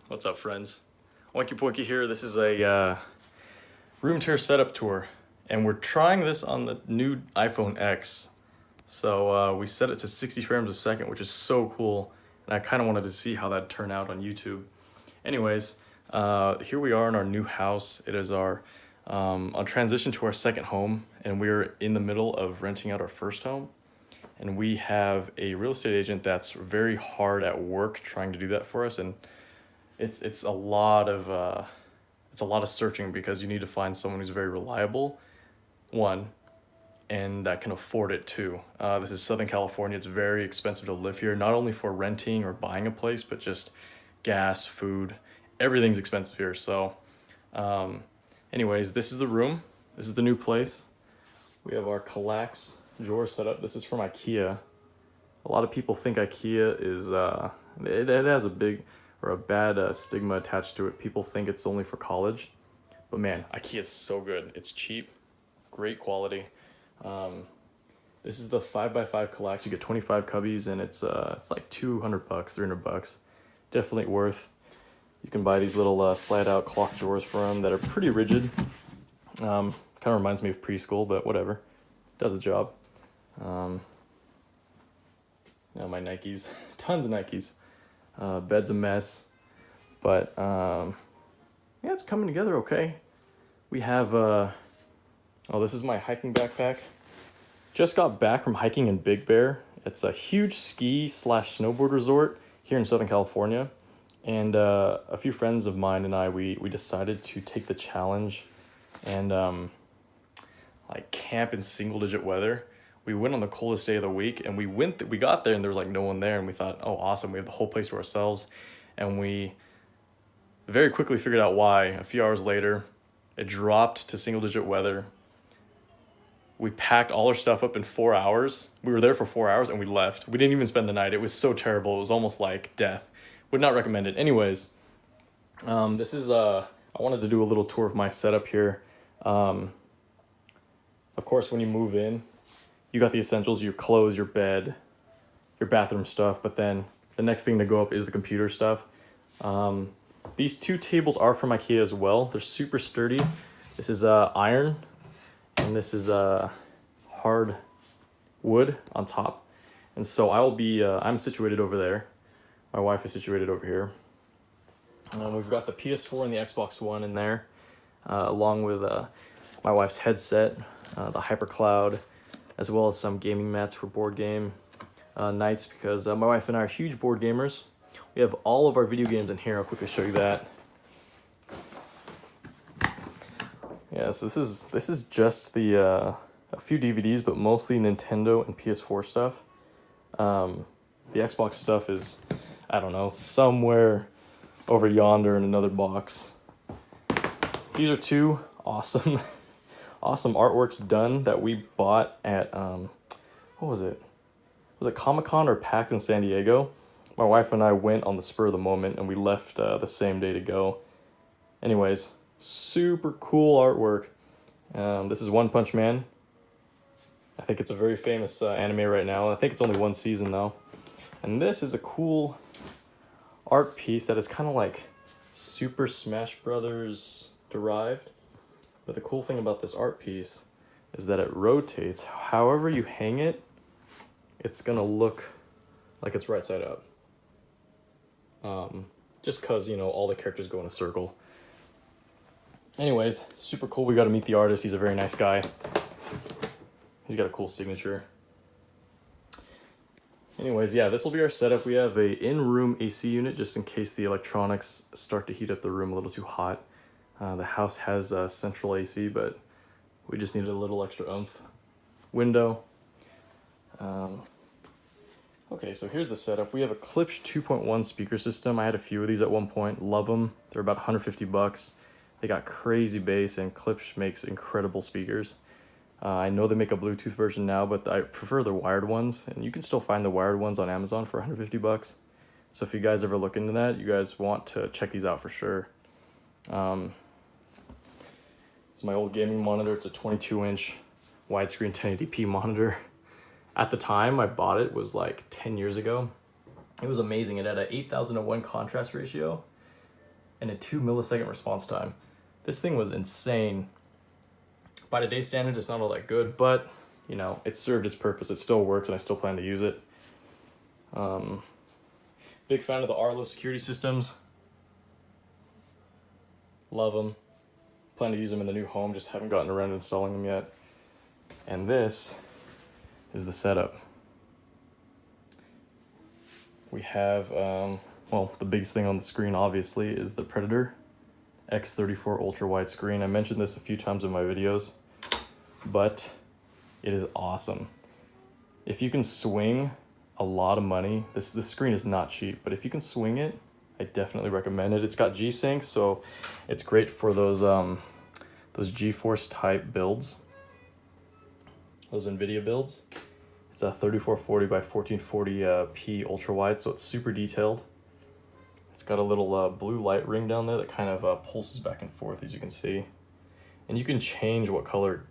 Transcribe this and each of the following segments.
What's up, friends? Oinky Poinky here. This is a room tour setup tour, and we're trying this on the new iPhone X. So we set it to 60 frames a second, which is so cool, and I kind of wanted to see how that'd turn out on YouTube. Anyways, here we are in our new house. It is our on transition to our second home, and we're in the middle of renting out our first home. And we have a real estate agent that's very hard at work trying to do that for us, and it's a lot of searching because you need to find someone who's very reliable, one, and that can afford it too. This is Southern California. It's very expensive to live here, not only for renting or buying a place, but just gas, food, everything's expensive here. So anyways, this is the room. This is the new place. We have our Kallax drawer set up. This is from IKEA. A lot of people think IKEA is it has a bad stigma attached to it. People think it's only for college, but man, IKEA is so good. It's cheap, great quality. This is the 5x5 Kallax. You get 25 cubbies, and it's like $200, $300. Definitely worth. You can buy these little slide out cloth drawers for them that are pretty rigid. Kind of reminds me of preschool, but whatever, does the job. My Nikes, tons of Nikes. Bed's a mess, but yeah, it's coming together okay. We have this is my hiking backpack. Just got back from hiking in Big Bear. It's a huge ski/snowboard resort here in Southern California, and a few friends of mine and I we decided to take the challenge and like camp in single-digit weather. We went on the coldest day of the week, and we got there and there was like no one there, and we thought, oh, awesome, we have the whole place to ourselves. And we very quickly figured out why. A few hours later, it dropped to single-digit weather. We packed all our stuff up in 4 hours. We were there for 4 hours and we left. We didn't even spend the night. It was so terrible. It was almost like death. Would not recommend it. Anyways, this is I wanted to do a little tour of my setup here. Of course, when you move in, you got the essentials: your clothes, your bed, your bathroom stuff, but then the next thing to go up is the computer stuff. These two tables are from IKEA as well. They're super sturdy. This is iron, and this is hard wood on top. And so I'm situated over there. My wife is situated over here. We've got the PS4 and the Xbox One in there, along with my wife's headset, the HyperCloud, as well as some gaming mats for board game nights, because my wife and I are huge board gamers. We have all of our video games in here. I'll quickly show you that. Yeah, so this is just a few DVDs, but mostly Nintendo and PS4 stuff. The Xbox stuff is, I don't know, somewhere over yonder in another box. These are two awesome artworks done that we bought at what was it? Was it Comic-Con or PAX in San Diego? My wife and I went on the spur of the moment, and we left the same day to go. Anyways, super cool artwork. This is One Punch Man. I think it's a very famous anime right now. I think it's only one season though. And this is a cool art piece that is kind of like Super Smash Brothers derived. But the cool thing about this art piece is that it rotates. However you hang it, it's gonna look like it's right side up. Just cause, all the characters go in a circle. Anyways, super cool. We got to meet the artist. He's a very nice guy. He's got a cool signature. Anyways, yeah, this will be our setup. We have a in-room AC unit just in case the electronics start to heat up the room a little too hot. The house has central AC, but we just needed a little extra oomph. Window. Okay, so here's the setup. We have a Klipsch 2.1 speaker system. I had a few of these at one point. Love them. They're about $150. They got crazy bass, and Klipsch makes incredible speakers. I know they make a Bluetooth version now, but I prefer the wired ones, and you can still find the wired ones on Amazon for $150. So if you guys ever look into that, you guys want to check these out for sure. It's my old gaming monitor. It's a 22-inch widescreen 1080p monitor. At the time I bought it was like 10 years ago. It was amazing. It had an 8,000:1 contrast ratio. and a 2 millisecond response time. This thing was insane. By today's standards, it's not all that good, but you know, it served its purpose. It still works, and I still plan to use it. Big fan of the Arlo security systems. Love them. Plan to use them in the new home, just haven't gotten around to installing them yet. And this is the setup. We have, well, the biggest thing on the screen obviously is the Predator X34 ultra widescreen. I mentioned this a few times in my videos, but it is awesome. If you can swing a lot of money, this screen is not cheap, but if you can swing it, I definitely recommend it. It's got G-Sync, so it's great for those GeForce type builds, those NVIDIA builds. It's a 3440 by 1440p ultra wide, so it's super detailed. It's got a little blue light ring down there that kind of pulses back and forth, as you can see, and you can change what color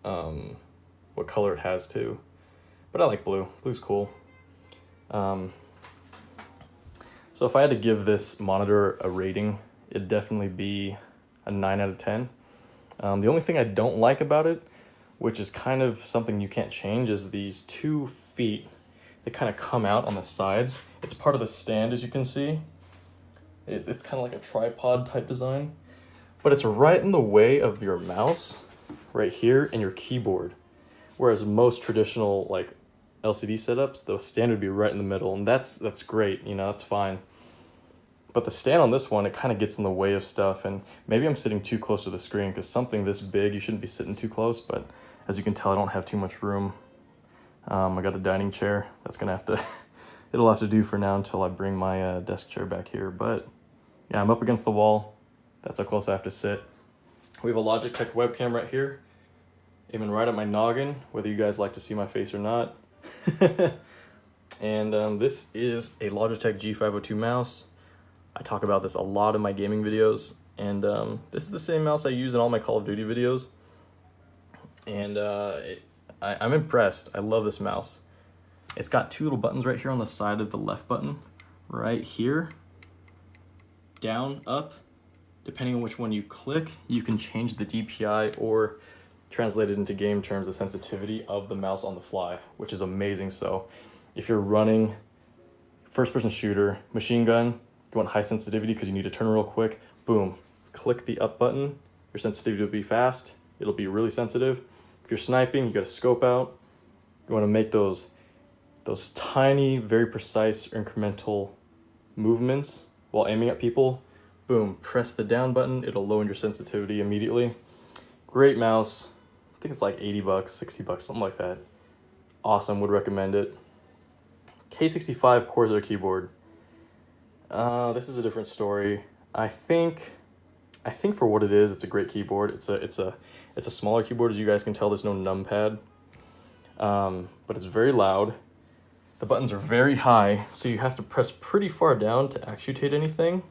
it has too. But I like blue. Blue's cool. So if I had to give this monitor a rating, it'd definitely be a 9 out of 10. The only thing I don't like about it, which is kind of something you can't change, is these 2 feet that kind of come out on the sides. It's part of the stand, as you can see. It's kind of like a tripod type design, but it's right in the way of your mouse right here and your keyboard. Whereas most traditional like LCD setups, the stand would be right in the middle, and that's great, you know, that's fine. But the stand on this one, it kind of gets in the way of stuff, and maybe I'm sitting too close to the screen, because something this big, you shouldn't be sitting too close, but as you can tell, I don't have too much room. I got a dining chair. That's gonna have to, it'll have to do for now until I bring my desk chair back here, but yeah, I'm up against the wall. That's how close I have to sit. We have a Logitech webcam right here, aiming right at my noggin, whether you guys like to see my face or not. And this is a Logitech G502 mouse. I talk about this a lot in my gaming videos, and this is the same mouse I use in all my Call of Duty videos. And I'm impressed. I love this mouse. It's got 2 little buttons right here on the side of the left button, right here, down, up. Depending on which one you click, you can change the DPI or translate it into game terms, the sensitivity of the mouse on the fly, which is amazing. So if you're running first-person shooter, machine gun, you want high sensitivity because you need to turn real quick, boom, click the up button, your sensitivity will be fast, it'll be really sensitive. If you're sniping, you got to scope out, you want to make those tiny, very precise incremental movements while aiming at people, boom, press the down button, it'll lower your sensitivity immediately. Great mouse. I think it's like 80 bucks, 60 bucks, something like that. Awesome, would recommend it. K65 Corsair keyboard. This is a different story. I think for what it is, it's a great keyboard. It's a smaller keyboard, as you guys can tell. There's no numpad, but it's very loud. The buttons are very high, so you have to press pretty far down to actuate anything.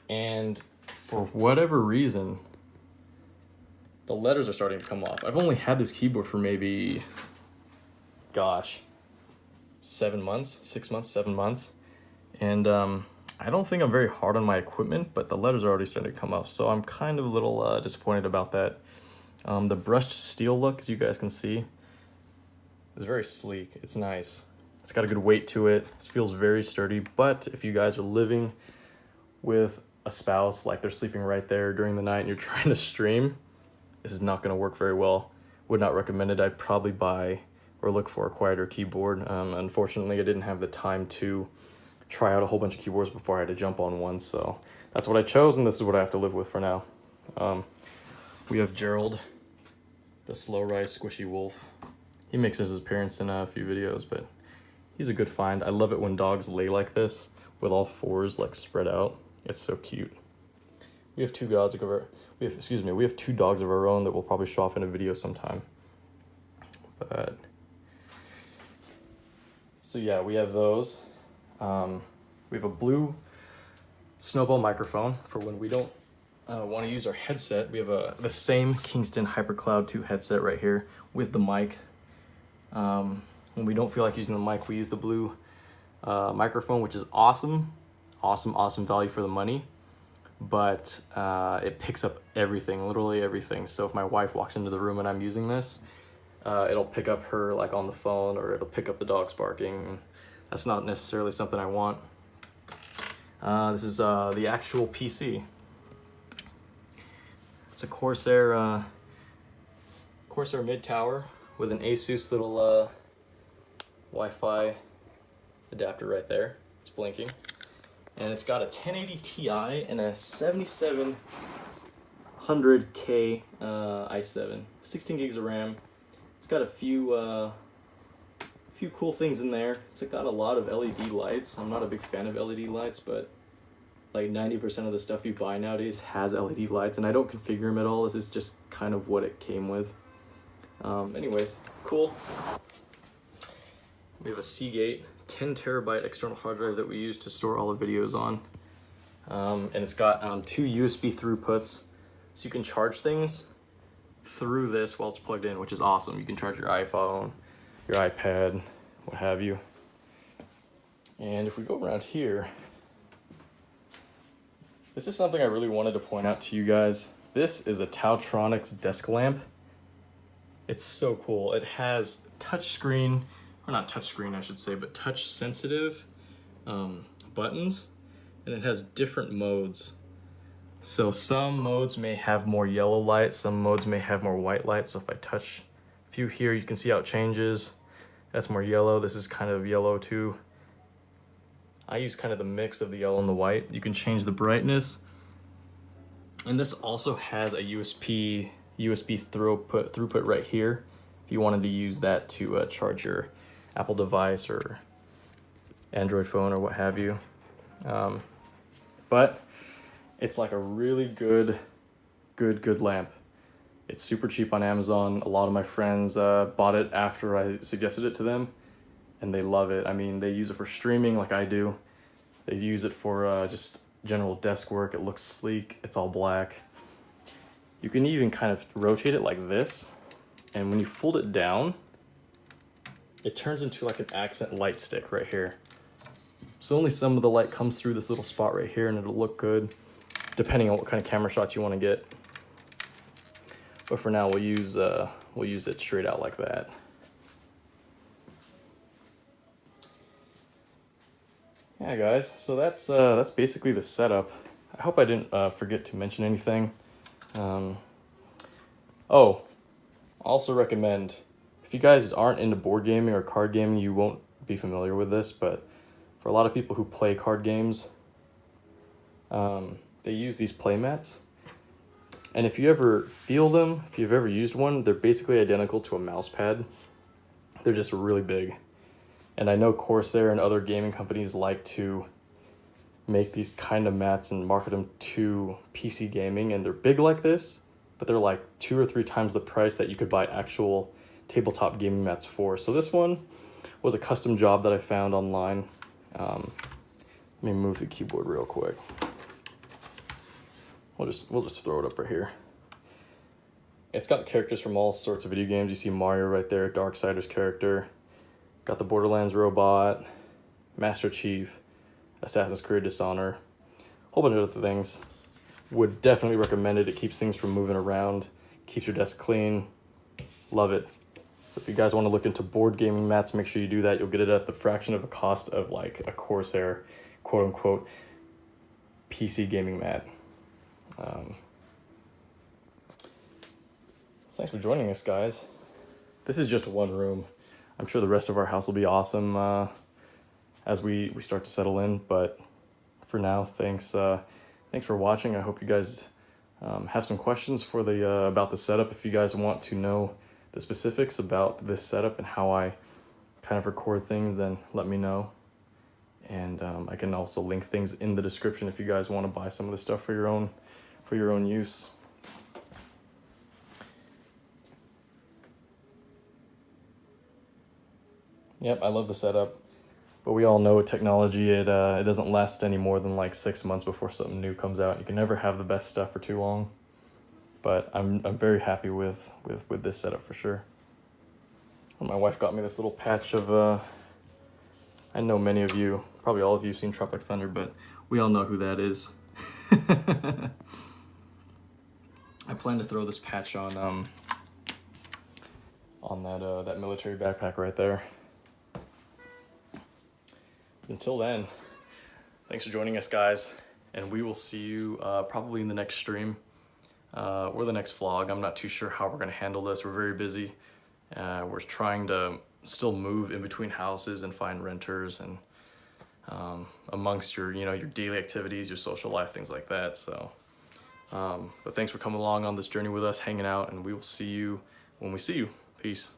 And for whatever reason, the letters are starting to come off. I've only had this keyboard for maybe, gosh, 7 months, 6 months, 7 months. And I don't think I'm very hard on my equipment, but the letters are already starting to come off. So I'm kind of a little disappointed about that. The brushed steel look, as you guys can see, is very sleek. It's nice. It's got a good weight to it. It feels very sturdy, but if you guys are living with a spouse, like they're sleeping right there during the night and you're trying to stream, this is not going to work very well. Would not recommend it. I'd probably buy or look for a quieter keyboard. Unfortunately, I didn't have the time to try out a whole bunch of keyboards before I had to jump on one, so that's what I chose, and this is what I have to live with for now. We have Gerald, the slow rise squishy wolf. He makes his appearance in a few videos, but he's a good find. I love it when dogs lay like this with all fours like spread out. It's so cute. We have two dogs of our we have 2 dogs of our own that we'll probably show off in a video sometime. But so yeah, we have those. We have a blue snowball microphone for when we don't want to use our headset. We have the same Kingston HyperCloud 2 headset right here with the mic. When we don't feel like using the mic, we use the blue microphone, which is awesome value for the money. but it picks up everything, literally everything. So if my wife walks into the room and I'm using this, it'll pick up her like on the phone, or it'll pick up the dogs barking. That's not necessarily something I want. This is the actual PC. It's a Corsair mid-tower with an Asus little Wi-Fi adapter right there. It's blinking. And it's got a 1080 Ti and a 7700K i7, 16 gigs of RAM. It's got a few cool things in there. It's got a lot of LED lights. I'm not a big fan of LED lights, but like 90% of the stuff you buy nowadays has LED lights, and I don't configure them at all. This is just kind of what it came with. Anyways, it's cool. We have a Seagate 10 terabyte external hard drive that we use to store all the videos on. And it's got 2 USB throughputs, so you can charge things through this while it's plugged in, which is awesome. You can charge your iPhone, your iPad, what have you. And if we go around here, this is something I really wanted to point out to you guys. This is a Taotronics desk lamp. It's so cool. It has touchscreen, or not touchscreen I should say, but touch sensitive buttons, and it has different modes. So some modes may have more yellow light, some modes may have more white light. So if I touch a few here, you can see how it changes. That's more yellow. This is kind of yellow too. I use kind of the mix of the yellow and the white. You can change the brightness. And this also has a USB throughput right here, if you wanted to use that to charge your Apple device or Android phone or what have you. But it's like a really good lamp. It's super cheap on Amazon. A lot of my friends bought it after I suggested it to them, and they love it. I mean, they use it for streaming like I do. They use it for just general desk work. It looks sleek. It's all black. You can even kind of rotate it like this, and when you fold it down, it turns into like an accent light stick right here. So only some of the light comes through this little spot right here, and it'll look good depending on what kind of camera shots you want to get. But for now, we'll use it straight out like that. Yeah, guys. So that's basically the setup. I hope I didn't forget to mention anything. Oh, also recommend, if you guys aren't into board gaming or card gaming, you won't be familiar with this, but for a lot of people who play card games, they use these play mats. And if you ever feel them, if you've ever used one, they're basically identical to a mouse pad. They're just really big. And I know Corsair and other gaming companies like to make these kind of mats and market them to PC gaming, and they're big like this, but they're like 2 or 3 times the price that you could buy actual tabletop gaming mats for. So this one was a custom job that I found online. Let me move the keyboard real quick. We'll just throw it up right here. It's got characters from all sorts of video games. You see Mario right there, Darksiders character. Got the Borderlands robot, Master Chief, Assassin's Creed Dishonor, a whole bunch of other things. Would definitely recommend it. It keeps things from moving around, keeps your desk clean. Love it. So if you guys want to look into board gaming mats, make sure you do that. You'll get it at the fraction of the cost of like a Corsair, quote unquote, PC gaming mat. Thanks for joining us, guys. This is just one room. I'm sure the rest of our house will be awesome as we start to settle in. But for now, thanks for watching. I hope you guys have some questions for about the setup. If you guys want to know the specifics about this setup and how I kind of record things, then let me know. And I can also link things in the description if you guys want to buy some of the stuff for your own use. Yep, I love the setup, but we all know technology, it doesn't last any more than like 6 months before something new comes out. You can never have the best stuff for too long, but I'm very happy with this setup for sure. And my wife got me this little patch of, I know many of you, probably all of you have seen Tropic Thunder, but we all know who that is. I plan to throw this patch on that military backpack right there. Until then, thanks for joining us, guys, and we will see you probably in the next stream or the next vlog. I'm not too sure how we're gonna handle this. We're very busy. We're trying to still move in between houses and find renters and amongst your, your daily activities, your social life, things like that. So, but thanks for coming along on this journey with us, hanging out, and we will see you when we see you. Peace.